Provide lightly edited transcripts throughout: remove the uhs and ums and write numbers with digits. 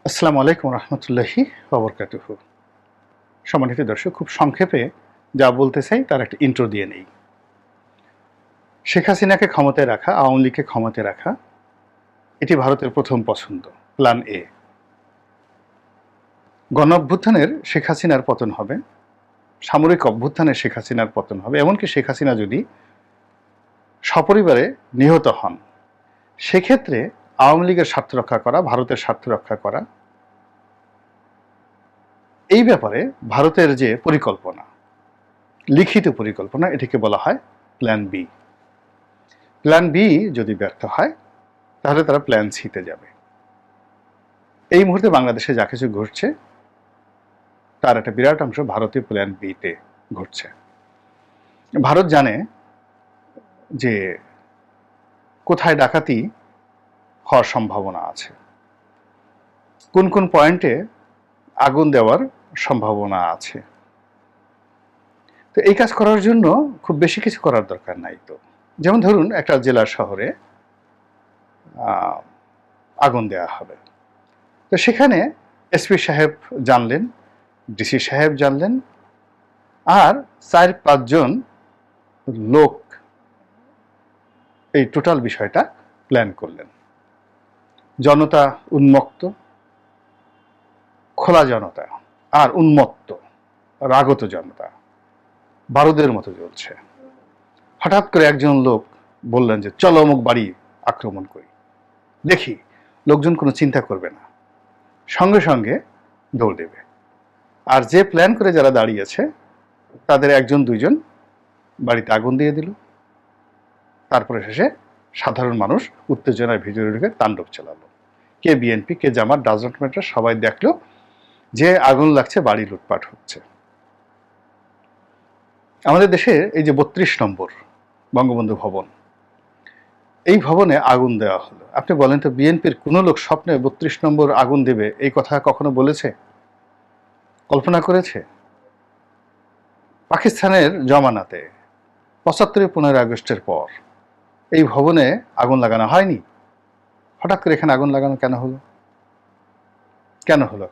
আসসালামু আলাইকুম রহমতুল্লাহি ওবরকাতুহু। সম্মানিত দর্শক, খুব সংক্ষেপে যা বলতে চাই তার একটা ইন্ট্রো দিয়ে নেই। শেখ হাসিনাকে ক্ষমতায় রাখা, আওয়ামী লীগকে ক্ষমতায় রাখা, এটি ভারতের প্রথম পছন্দ, প্ল্যান এ। গণ অভ্যুত্থানের শেখ হাসিনার পতন হবে, সামরিক অভ্যুত্থানের শেখ হাসিনার পতন হবে, এমনকি শেখ হাসিনা যদি সপরিবারে নিহত হন, সেক্ষেত্রে আওয়ামী লীগের স্বার্থ রক্ষা করা, ভারতের স্বার্থ রক্ষা করা, এই ব্যাপারে ভারতের যে পরিকল্পনা, লিখিত পরিকল্পনা, এটিকে বলা হয় প্ল্যান বি। প্ল্যান বি যদি ব্যর্থ হয় তাহলে তারা প্ল্যান সিতে যাবে। এই মুহূর্তে বাংলাদেশে যা কিছু ঘটছে তার একটা বিরাট অংশ ভারতীয় প্ল্যান বিতে ঘটছে। ভারত জানে যে কোথায় ডাকাতি হওয়ার সম্ভাবনা আছে, কোন কোন পয়েন্টে আগুন দেওয়ার সম্ভাবনা আছে। তো এই কাজ করার জন্য খুব বেশি কিছু করার দরকার নাই। তো যেমন ধরুন, একটা জেলা শহরে আগুন দেওয়া হবে, তো সেখানে এসপি সাহেব জানলেন, ডিসি সাহেব জানলেন, আর 4-5 জন লোক এই টোটাল বিষয়টা প্ল্যান করলেন। জনতা উন্মত্ত, খোলা জনতা আর উন্মত্ত রাগত জনতা বারুদের মতো জ্বলছে। হঠাৎ করে একজন লোক বললেন যে চলো অমুক বাড়ি আক্রমণ করি, দেখি। লোকজন কোনো চিন্তা করবে না, সঙ্গে সঙ্গে দৌড় দেবে। আর যে প্ল্যান করে যারা দাঁড়িয়েছে তাদের 1-2 জন বাড়িতে আগুন দিয়ে দিল। তারপরে শেষে সাধারণ মানুষ উত্তেজনার ভিতরে ঢুকে তাণ্ডব চালালো। কে বিএনপি, কে জামাত, ডাজ নট ম্যাটার, সবাই দেখলো যে আগুন লাগছে, বাড়ি লুটপাট হচ্ছে। আমাদের দেশে এই যে 32 নম্বর বঙ্গবন্ধু ভবন, এই ভবনে আগুন দেওয়া হলো। আপনি বলেন তো, বিএনপির কোনো লোক স্বপ্নে 32 নম্বর আগুন দেবে এই কথা কখনো বলেছে, কল্পনা করেছে? পাকিস্তানের জমানাতে 75-15 আগস্টের পর এই ভবনে আগুন লাগানো হয়নি। হঠাৎ করে এখানে আগুন লাগানো কেন হলো? কেন হলো?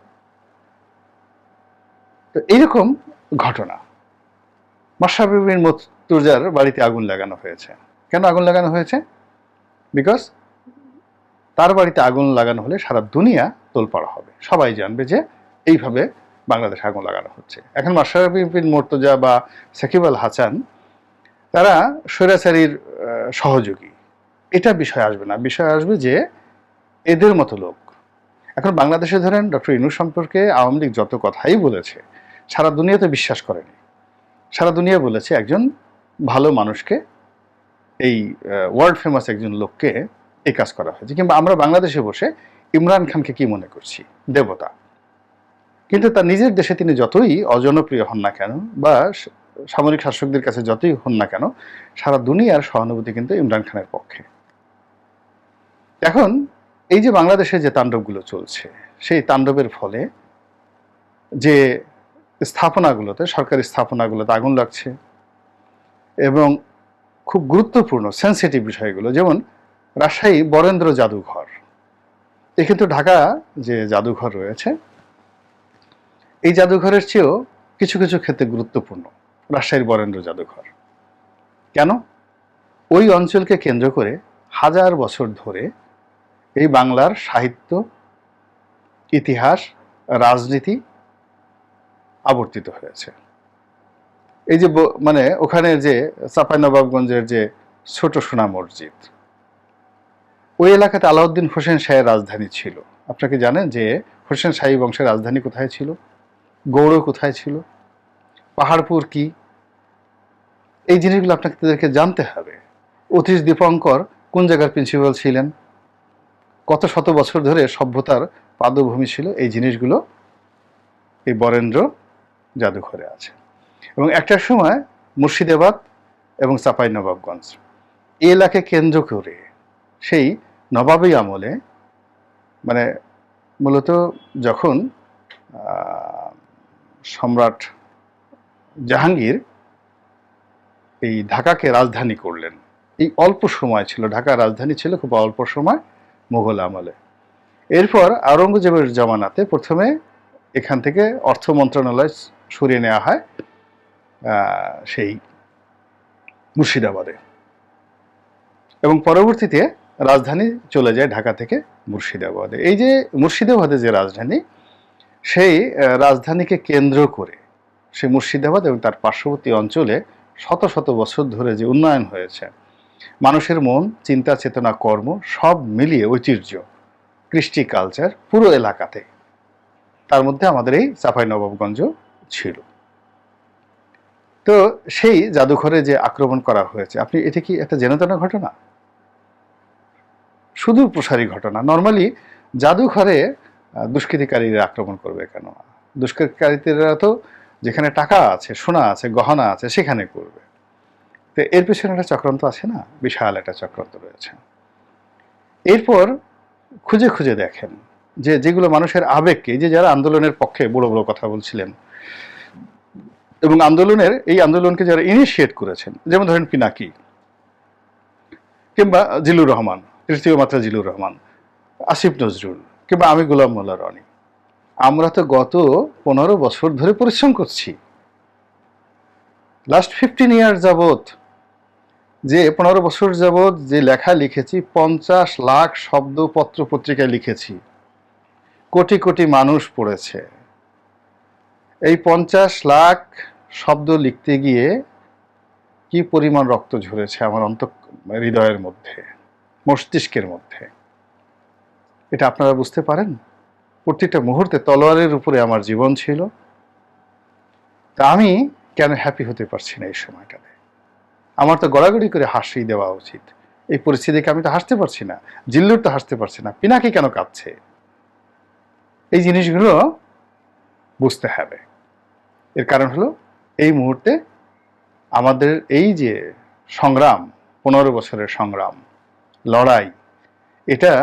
তো এইরকম ঘটনা। মাশরাফি বিন মুর্তজার বাড়িতে আগুন লাগানো হয়েছে। কেন আগুন লাগানো হয়েছে? বিকজ তার বাড়িতে আগুন লাগানো হলে সারা দুনিয়া তোলপাড় হবে, সবাই জানবে যে এইভাবে বাংলাদেশে আগুন লাগানো হচ্ছে। এখন মাশরাফি বিন মুর্তজা বা সাকিব আল হাসান তারা স্বৈরাচারীর সহযোগী, এটা বিষয় আসবে না। বিষয় আসবে যে এদের মতো লোক। এখন বাংলাদেশে ধরেন ডক্টর ইউনূস সম্পর্কে আওয়ামী লীগ যত কথাই বলেছে, সারা দুনিয়াতে বিশ্বাস করেনি। সারা দুনিয়া বলেছে একজন ভালো মানুষকে, এই ওয়ার্ল্ড ফেমাস একজন লোককে এই কাজ করা হয়েছে। কিংবা আমরা বাংলাদেশে বসে ইমরান খানকে কি মনে করছি? দেবতা। কিন্তু তার নিজের দেশে তিনি যতই অজনপ্রিয় হন না কেন বা সামরিক শাসকদের কাছে যতই হন না কেন, সারা দুনিয়ার সহানুভূতি কিন্তু ইমরান খানের পক্ষে। এখন এই যে বাংলাদেশে যে তাণ্ডবগুলো চলছে, সেই তাণ্ডবের ফলে যে স্থাপনাগুলোতে, সরকারি স্থাপনাগুলোতে আগুন লাগছে, এবং খুব গুরুত্বপূর্ণ সেন্সিটিভ বিষয়গুলো, যেমন রাজশাহী বরেন্দ্র জাদুঘর, এ কিন্তু ঢাকা যে জাদুঘর রয়েছে, এই জাদুঘরের চেয়েও কিছু কিছু ক্ষেত্রে গুরুত্বপূর্ণ রাজশাহীর বরেন্দ্র জাদুঘর। কেন? ওই অঞ্চলকে কেন্দ্র করে 1000 বছর ধরে এই বাংলার সাহিত্য, ইতিহাস, রাজনীতি আবর্তিত হয়েছে। এই যে মানে ওখানে যে চাঁপাইনবাবগঞ্জের যে ছোট সোনা মসজিদ, ওই এলাকাতে আলাউদ্দিন হোসেন শাহের রাজধানী ছিল। আপনাকে জানেন যে হোসেন শাহী বংশের রাজধানী কোথায় ছিল? গৌড় কোথায় ছিল? পাহাড়পুর কি? এই জিনিসগুলো আপনাদেরকে জানতে হবে। অতীশ দীপঙ্কর কোন জায়গার প্রিন্সিপাল ছিলেন? কত শত বছর ধরে সভ্যতার পাদভূমি ছিল? এই জিনিসগুলো এই বরেন্দ্র জাদুঘরে আছে। এবং একটা সময় মুর্শিদাবাদ এবং চাঁপাইনবাবগঞ্জ এই এলাকাকে কেন্দ্র করে সেই নবাবী আমলে, মানে মূলত যখন সম্রাট জাহাঙ্গীর এই ঢাকাকে রাজধানী করলেন, এই অল্প সময় ছিল, ঢাকা রাজধানী ছিল খুব অল্প সময় মুঘল আমলে। এরপর আওরঙ্গজেবের জমানাতে প্রথমে এখান থেকে অর্থ মন্ত্রণালয় সরিয়ে নেওয়া হয় সেই মুর্শিদাবাদে, এবং পরবর্তীতে রাজধানী চলে যায় ঢাকা থেকে মুর্শিদাবাদে। এই যে মুর্শিদাবাদে যে রাজধানী, সেই রাজধানীকে কেন্দ্র করে সেই মুর্শিদাবাদ এবং তার পার্শ্ববর্তী অঞ্চলে শত শত বছর ধরে যে উন্নয়ন হয়েছে, মানুষের মন, চিন্তা, চেতনা, কর্ম সব মিলিয়ে ঐতিহ্য, কৃষ্টি, কালচার পুরো এলাকাতে, তার মধ্যে আমাদের এই চাঁপাইনবাবগঞ্জ ছিল। তো সেই জাদুঘরে যে আক্রমণ করা হয়েছে, আপনি এটা কি একটা যেনতেন ঘটনা? শুধু প্রসারী ঘটনা। নর্মালি জাদুঘরে দুষ্কৃতিকারীরা আক্রমণ করবে কেন? দুষ্কৃতিকারীরা তো যেখানে টাকা আছে, সোনা আছে, গহনা আছে, সেখানে করবে। তো এর পেছনে একটা চক্রান্ত আছে না, বিশাল একটা চক্রান্ত রয়েছে। এরপর খুঁজে খুঁজে দেখেন যে যেগুলো মানুষের আবেগকে, যে যারা আন্দোলনের পক্ষে বড় বড় কথা বলছিলেন এবং এই আন্দোলনকে যারা ইনিশিয়েট করেছেন, যেমন ধরেন পিনাকি কিংবা জিলুর রহমান, তৃতীয় মাত্রা জিলুর রহমান, আসিফ নজরুল কিংবা আমি গোলাম মোল্লা রনি, আমরা তো গত 15 বছর ধরে পরিশ্রম করছি। লাস্ট 15 ইয়ার যাবৎ, যে 15 বছর যাবৎ যে লেখা লিখেছি, 50 লাখ শব্দ পত্র পত্রিকায় লিখেছি, কোটি কোটি মানুষ পড়েছে। এই 50 লাখ শব্দ লিখতে গিয়ে কি পরিমাণ রক্ত ঝরেছে আমার হৃদয়ের মধ্যে, মস্তিষ্কের মধ্যে, এটা আপনারা বুঝতে পারেন? প্রত্যেকটা মুহূর্তে তলোয়ারের উপরে আমার জীবন ছিল। তা আমি কেন হ্যাপি হতে পারছি না এই সময়টাতে? আমার তো গড়াগড়ি করে হাসি দেওয়া উচিত। এই পরিস্থিতিকে আমি তো হাসতে পারছি না, জিল্লুর তো হাসতে পারছি না, পিনাকি কেন কাঁদছে? এই জিনিসগুলো বুঝতে হবে। এর কারণ হলো, এই মুহূর্তে আমাদের এই যে সংগ্রাম, 15 বছরের সংগ্রাম, লড়াই, এটা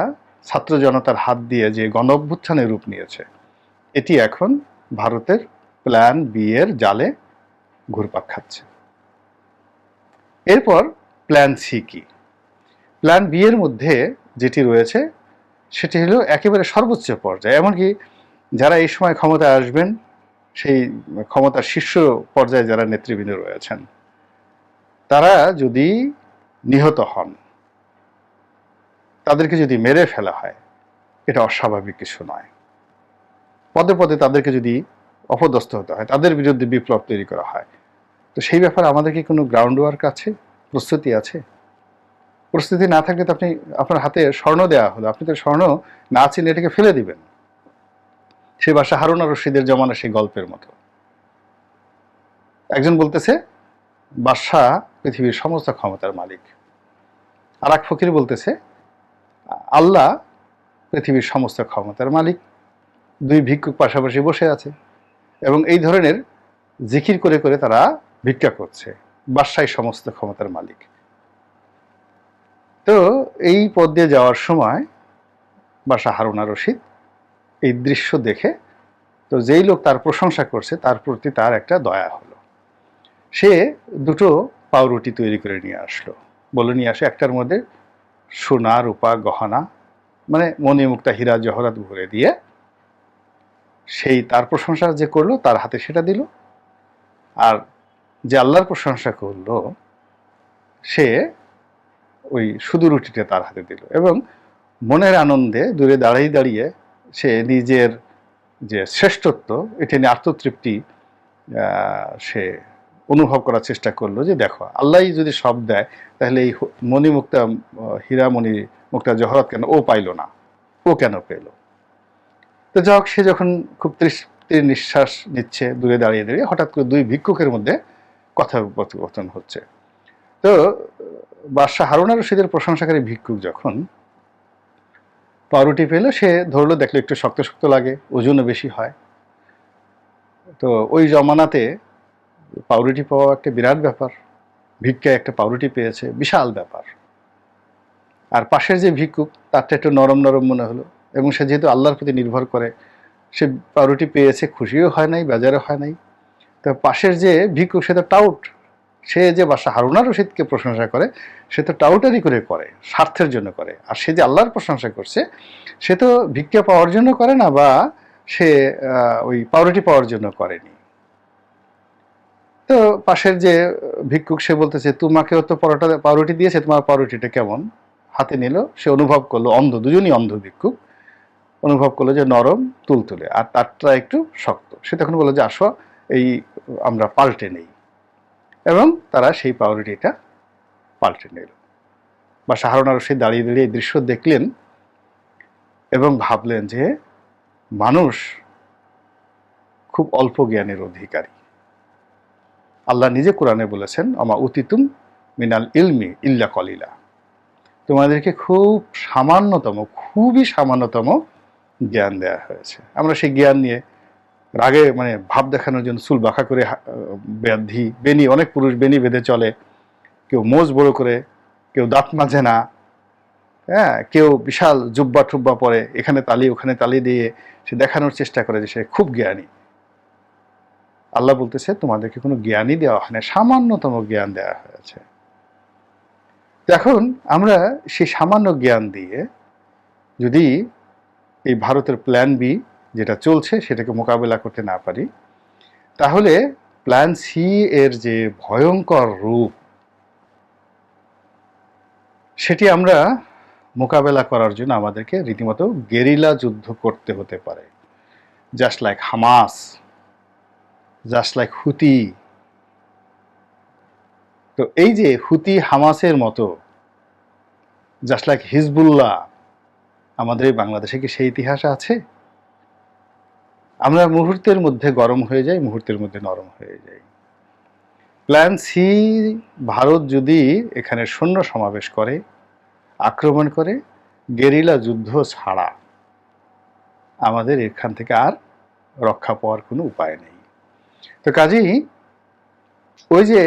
ছাত্র জনতার হাত দিয়ে যে গণ অভ্যুত্থানের রূপ নিয়েছে, এটি এখন ভারতের প্ল্যান বি এর জালে ঘুরপাক খাচ্ছে। এরপর প্ল্যান সি কি? প্ল্যান বি এর মধ্যে যেটি রয়েছে সেটি হলো একেবারে সর্বোচ্চ পর্যায়ে। এমনকি যারা এই সময় ক্ষমতায় আসবেন, সেই ক্ষমতার শীর্ষ পর্যায়ে যারা নেতৃবৃন্দ রয়েছেন, তারা যদি নিহত হন, তাদেরকে যদি মেরে ফেলা হয়, এটা অস্বাভাবিক কিছু নয়। পদে পদে তাদেরকে যদি অপদস্থ হতে হয়, তাদের বিরুদ্ধে বিপ্লব তৈরি করা হয়, তো সেই ব্যাপারে আমাদের কি কোনো গ্রাউন্ড ওয়ার্ক আছে, প্রস্তুতি আছে? প্রস্তুতি না থাকলে তো আপনার হাতে স্বর্ণ দেওয়া হলো, আপনি তো স্বর্ণ না চিনে এটাকে ফেলে দিবেন। সে বাদশাহ হারুন আর রশিদের জমানা সেই গল্পের মতো। একজন বলতেছে বাদশাহ পৃথিবীর সমস্ত ক্ষমতার মালিক, আর এক ফকির বলতেছে আল্লাহ পৃথিবীর সমস্ত ক্ষমতার মালিক। দুই ভিক্ষুক পাশাপাশি বসে আছে এবং এই ধরনের জিকির করে করে তারা ভিক্ষা করছে, বাদশাহ সমস্ত ক্ষমতার মালিক। তো এই পথ দিয়ে যাওয়ার সময় বাদশাহ হারুন আর রশিদ এই দৃশ্য দেখে, তো যেই লোক তার প্রশংসা করছে তার প্রতি তার একটা দয়া হলো। সে দুটো পাউরুটি তৈরি করে নিয়ে আসলো, বলে নিয়ে আসে একটার মধ্যে সোনা, রূপা, গহনা, মানে মণিমুক্তা, হীরা জহরাত ভরে দিয়ে, সেই তার প্রশংসা যে করলো তার হাতে সেটা দিল, আর যে আল্লাহর প্রশংসা করলো সে ওই শুধু রুটিটা তার হাতে দিল। এবং মনের আনন্দে দূরে দাঁড়িয়ে দাঁড়িয়ে সে নিজের যে শ্রেষ্ঠত্ব, এটা নিয়ে আত্মতৃপ্তি সে অনুভব করার চেষ্টা করলো, যে দেখো আল্লাহই যদি সব দেয়, তাহলে এই মণিমুক্তা, হীরা মণিমুক্তা জহরত কেন ও পাইল না, ও কেন পেল? তো যাই হোক, সে যখন খুব তৃপ্তির নিঃশ্বাস নিচ্ছে দূরে দাঁড়িয়ে দাঁড়িয়ে, হঠাৎ করে দুই ভিক্ষুকের মধ্যে কথোপকথন হচ্ছে। তো বাদশাহ হারুন আর রশিদের প্রশংসাকারী ভিক্ষুক যখন পাউরুটি পেল, সে ধরলো, দেখলো একটু শক্ত শক্ত লাগে, ওজনও বেশি হয়। তো ওই জমানাতে পাউরুটি পাওয়া একটা বিরাট ব্যাপার, ভিক্ষায় একটা পাউরুটি পেয়েছে, বিশাল ব্যাপার। আর পাশের যে ভিক্ষুক, তারটা একটু নরম নরম মনে হলো, এবং সে যেহেতু আল্লাহর প্রতি নির্ভর করে, সে পাউরুটি পেয়েছে, খুশিও হয় নাই, বেজারও হয় নাই। তো পাশের যে ভিক্ষুক, সে তো টাউট, সে যে বাদশাহ হারুন আর রশিদকে প্রশংসা করে, সে তো টাউটারি করে, স্বার্থের জন্য করে। আর সে যে আল্লাহর প্রশংসা করছে, সে তো ভিক্ষা পাওয়ার জন্য করে না, বা সে ওই পাউরুটি পাওয়ার জন্য করেনি। তো পাশের যে ভিক্ষুক সে বলতেছে, তোমাকেও তো পরোটা পাউরুটি দিয়েছে, তোমার পাউরুটিটা কেমন? হাতে নিল, সে অনুভব করলো, অন্ধ, দুজনই অন্ধ ভিক্ষুক, অনুভব করলো যে নরম তুলতুলে, আর তারটা একটু শক্ত। সে তখন বললো যে আসো এই আমরা পাল্টে নেই, এবং তারা সেই পাউরুটিটা পাল্টে নিল। বা হারুন আর রশিদ দাঁড়িয়ে দাঁড়িয়ে এই দৃশ্য দেখলেন এবং ভাবলেন যে মানুষ খুব অল্প জ্ঞানের অধিকারী। আল্লাহ নিজে কোরআনে বলেছেন, আমা উতিতুম মিনাল ইলমি ইল্লা কলিলা, তোমাদেরকে খুব সামান্যতম, খুবই সামান্যতম জ্ঞান দেওয়া হয়েছে। আমরা সেই জ্ঞান নিয়ে রাগে মানে ভাব দেখানোর জন্য চুল বাঁকা করে ব্যাধি বেনি, অনেক পুরুষ বেনি বেঁধে চলে, কেউ মোজ বড় করে, কেউ দাঁত মাজে না, হ্যাঁ, কেউ বিশাল জুব্বা টুব্বা পরে, এখানে তালি ওখানে তালি দিয়ে সে দেখানোর চেষ্টা করে যে সে খুব জ্ঞানী। আল্লাহ বলতেছে তোমাদেরকে কোনো জ্ঞানই দেওয়া হয় না, সামান্যতম জ্ঞান দেওয়া হয়েছে। এখন আমরা সেই সামান্য জ্ঞান দিয়ে যদি এই ভারতের প্ল্যান বি যেটা চলছে সেটাকে মোকাবেলা করতে না পারি, তাহলে প্ল্যান সি এর যে ভয়ঙ্কর রূপ, সেটি আমরা মোকাবেলা করার জন্য আমাদেরকে রীতিমতো গেরিলা যুদ্ধ করতে হতে পারে। Just like Hamas, just like Houthi. তো এই যে হুতি হামাসের মতো, জাস্ট লাইক হিজবুল্লাহ, আমাদের এই বাংলাদেশে কি সেই ইতিহাস আছে? আমরা মুহূর্তের মধ্যে গরম হয়ে যাই, মুহূর্তের মধ্যে নরম হয়ে যাই। প্ল্যান সি, ভারত যদি এখানে সৈন্য সমাবেশ করে, আক্রমণ করে, গেরিলা যুদ্ধ ছাড়া আমাদের এখান থেকে আর রক্ষা পাওয়ার কোনো উপায় নেই। তো কাজেই ওই যে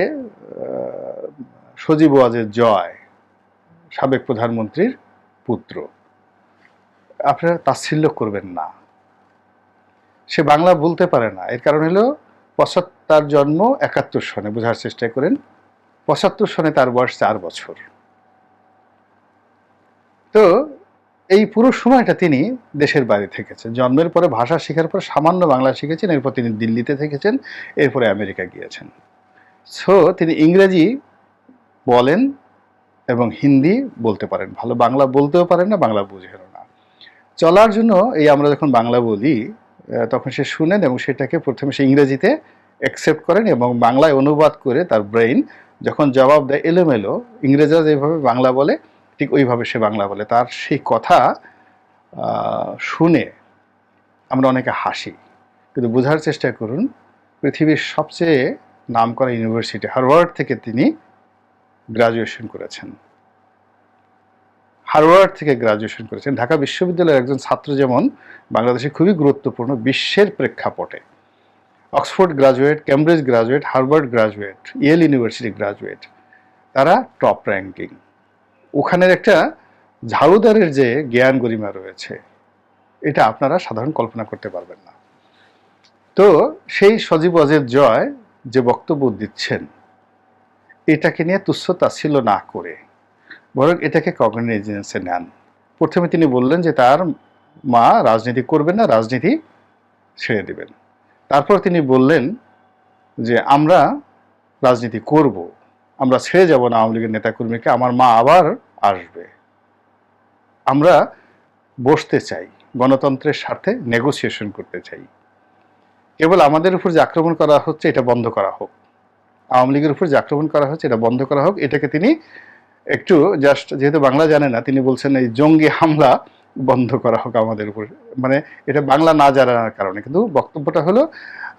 সজীব ওয়াজেদ জয়, সাবেক প্রধানমন্ত্রীর পুত্র, আপনারা তাচ্ছিল্য করবেন না। সে বাংলা বলতে পারে না, এর কারণ হলো তার জন্ম ৭১ সনে, বোঝার চেষ্টা করেন। ৭৫ সনে তার বয়স ৪ বছর। তো এই পুরো সময়টা তিনি দেশের বাইরে থেকেছেন। জন্মের পরে ভাষা শেখার পর সামান্য বাংলা শিখেছেন, এরপর তিনি দিল্লিতে থেকেছেন, এরপরে আমেরিকা গিয়েছেন। সো তিনি ইংরেজি বলেন এবং হিন্দি বলতে পারেন ভালো, বাংলা বলতেও পারেন না, বাংলা বুঝেন না। চলার জন্য এই আমরা যখন বাংলা বলি তখন সে শুনেন এবং সেটাকে প্রথমে সে ইংরেজিতে অ্যাকসেপ্ট করেন এবং বাংলায় অনুবাদ করে তার ব্রেইন যখন জবাব দেয় এলোমেলো, ইংরেজরা যেভাবে বাংলা বলে ঠিক ওইভাবে সে বাংলা বলে। তার সেই কথা শুনে আমরা অনেকে হাসি, কিন্তু বোঝার চেষ্টা করুন, পৃথিবীর সবচেয়ে নামকরা ইউনিভার্সিটি হার্ভার্ড থেকে তিনি গ্রাজুয়েশন করেছেন। হার্ভার্ড থেকে গ্রাজুয়েশন করেছেন। ঢাকা বিশ্ববিদ্যালয়ের একজন ছাত্র যেমন বাংলাদেশে খুবই গুরুত্বপূর্ণ, বিশ্বের প্রেক্ষাপটে Oxford graduate, Cambridge graduate, Harvard graduate, Yale university graduate, তারা টপ র্যাঙ্কিং। ওখানের একটা ঝাড়ুদারের যে জ্ঞান গরিমা রয়েছে, এটা আপনারা সাধারণ কল্পনা করতে পারবেন না। তো সেই সজীব ওয়াজেদ জয় যে বক্তব্য দিচ্ছেন, এটাকে নিয়ে তুচ্ছ তাচ্ছিল্য না করে বরং এটাকে কগনিজেন্সে নেন। প্রথমে তিনি বললেন যে তার মা রাজনীতি করবেন না, রাজনীতি ছেড়ে দেবেন। তারপর তিনি বললেন যে আমরা রাজনীতি করব, আমরা ছেড়ে যাব না আওয়ামী লীগের নেতাকর্মীকে, আমার মা আবার আসবে, আমরা বসতে চাই, গণতন্ত্রের স্বার্থে নেগোসিয়েশন করতে চাই, কেবল আমাদের উপর যে আক্রমণ করা হচ্ছে এটা বন্ধ করা হোক, আওয়ামী লীগের উপর যে আক্রমণ করা হচ্ছে এটা বন্ধ করা হোক। এটাকে তিনি একটু জাস্ট, যেহেতু বাংলা জানে না, তিনি বলছেন এই জঙ্গি হামলা বন্ধ করা হোক আমাদের উপর, মানে এটা বাংলা না জানার কারণে, কিন্তু বক্তব্যটা হলো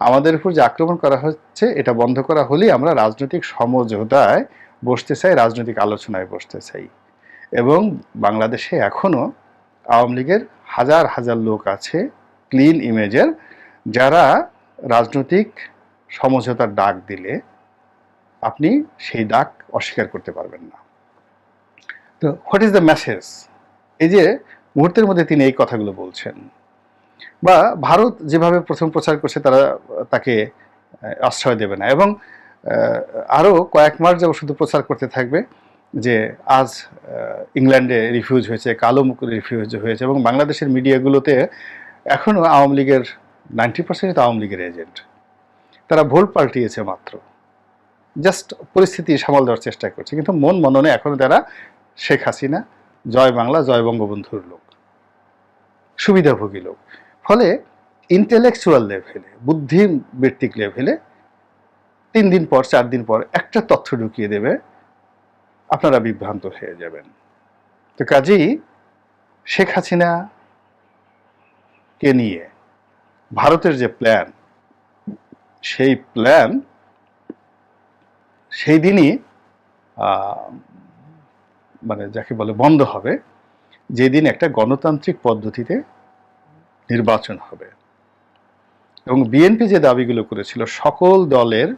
আমাদের উপর যে আক্রমণ করা হচ্ছে এটা বন্ধ করা হলেই আমরা রাজনৈতিক সমঝোতায় বসতে চাই, রাজনৈতিক আলোচনায় বসতে চাই। এবং বাংলাদেশে এখনো আওয়ামী লীগের হাজার হাজার লোক আছে ক্লিন ইমেজের, যারা রাজনৈতিক সমঝোতার ডাক দিলে আপনি সেই ডাক অস্বীকার করতে পারবেন না। তো হোয়াট ইজ দ্য মেসেজ? এই যে মুহূর্তের মধ্যে তিনি এই কথাগুলো বলছেন, বা ভারত যেভাবে প্রথম প্রচার করছে তারা তাকে আশ্রয় দেবে না, এবং আরও কয়েক মাস যাবত শুধু প্রচার করতে থাকবে যে আজ ইংল্যান্ডে রিফিউজ হয়েছে, কালো মুখ রিফিউজ হয়েছে, এবং বাংলাদেশের মিডিয়াগুলোতে এখনও আওয়ামী লীগের 90% তো আওয়ামী লীগের এজেন্ট। তারা ভোট পাল্টিয়েছে মাত্র, জাস্ট পরিস্থিতি সামাল দেওয়ার চেষ্টা করছে, কিন্তু মন মননে এখনো তারা শেখ হাসিনা, জয় বাংলা, জয় বঙ্গবন্ধুর লোক, সুবিধাভোগী লোক। ফলে ইন্টেলেকচুয়াল লেভেলে, বুদ্ধিবৃত্তিক লেভেলে 3 দিন পর 4 দিন পর একটা তথ্য ঢুকিয়ে দেবে, আপনারা বিভ্রান্ত হয়ে যাবেন। তো কাজেই শেখ হাসিনাকে নিয়ে ভারতের যে প্ল্যান, সেই প্ল্যান সেই দিনই মানে যাকে বলে বন্ধ হবে, যেদিন একটা গণতান্ত্রিক পদ্ধতিতে নির্বাচন হবে। এবং বিএনপি যে দাবিগুলো করেছিল সকল দলের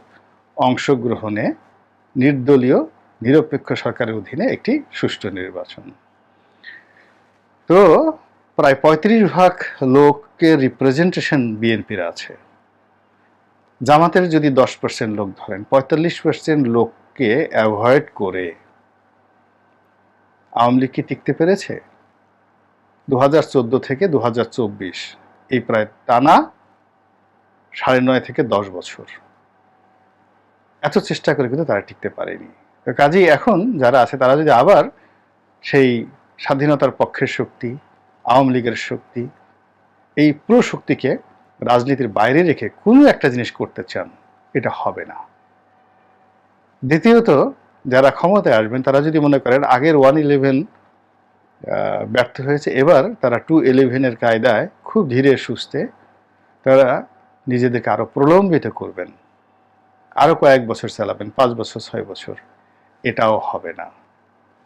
অংশগ্রহণে নির্দলীয় নিরপেক্ষ সরকারের অধীনে একটি সুষ্ঠু নির্বাচন, তো প্রায় 35% লোকের রিপ্রেজেন্টেশন বিএনপির আছে। জামাতের যদি 10% লোক ধরেন, 45% লোককে অ্যাভয়েড করে আওয়ামী লীগ কি টিকতে পেরেছে? 2014 থেকে 2024 এই প্রায় টানা 9.5 থেকে 10 বছর এত চেষ্টা করে কিন্তু তারা টিকতে পারেনি। তো কাজেই এখন যারা আছে তারা যদি আবার সেই স্বাধীনতার পক্ষের শক্তি, আওয়ামী লীগের শক্তি, এই পুরো শক্তিকে রাজনীতির বাইরে রেখে কোনো একটা জিনিস করতে চান, এটা হবে না। দ্বিতীয়ত, যারা ক্ষমতায় আসবেন তারা যদি মনে করেন আগের 1-11 ব্যর্থ হয়েছে, এবার তারা 2-11 কায়দায় খুব ধীরে সুস্থে তারা নিজেদেরকে আরো প্রলম্বিত করবেন, আরো কয়েক বছর চালাবেন, 5 বছর 6 বছর, এটাও হবে না।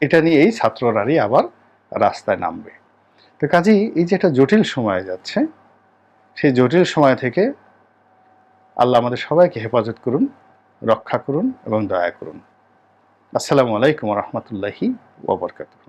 এটা নিয়েই ছাত্ররাই আবার রাস্তায় নামবে। তো কাজেই এই যে একটা জটিল সময় যাচ্ছে, সেই জটিল সময় থেকে আল্লাহ আমাদের সবাইকে হেফাজত করুন, রক্ষা করুন এবং দয়া করুন। আসসালামু আলাইকুম ওয়া রাহমাতুল্লাহি ওয়া বারাকাতুহু।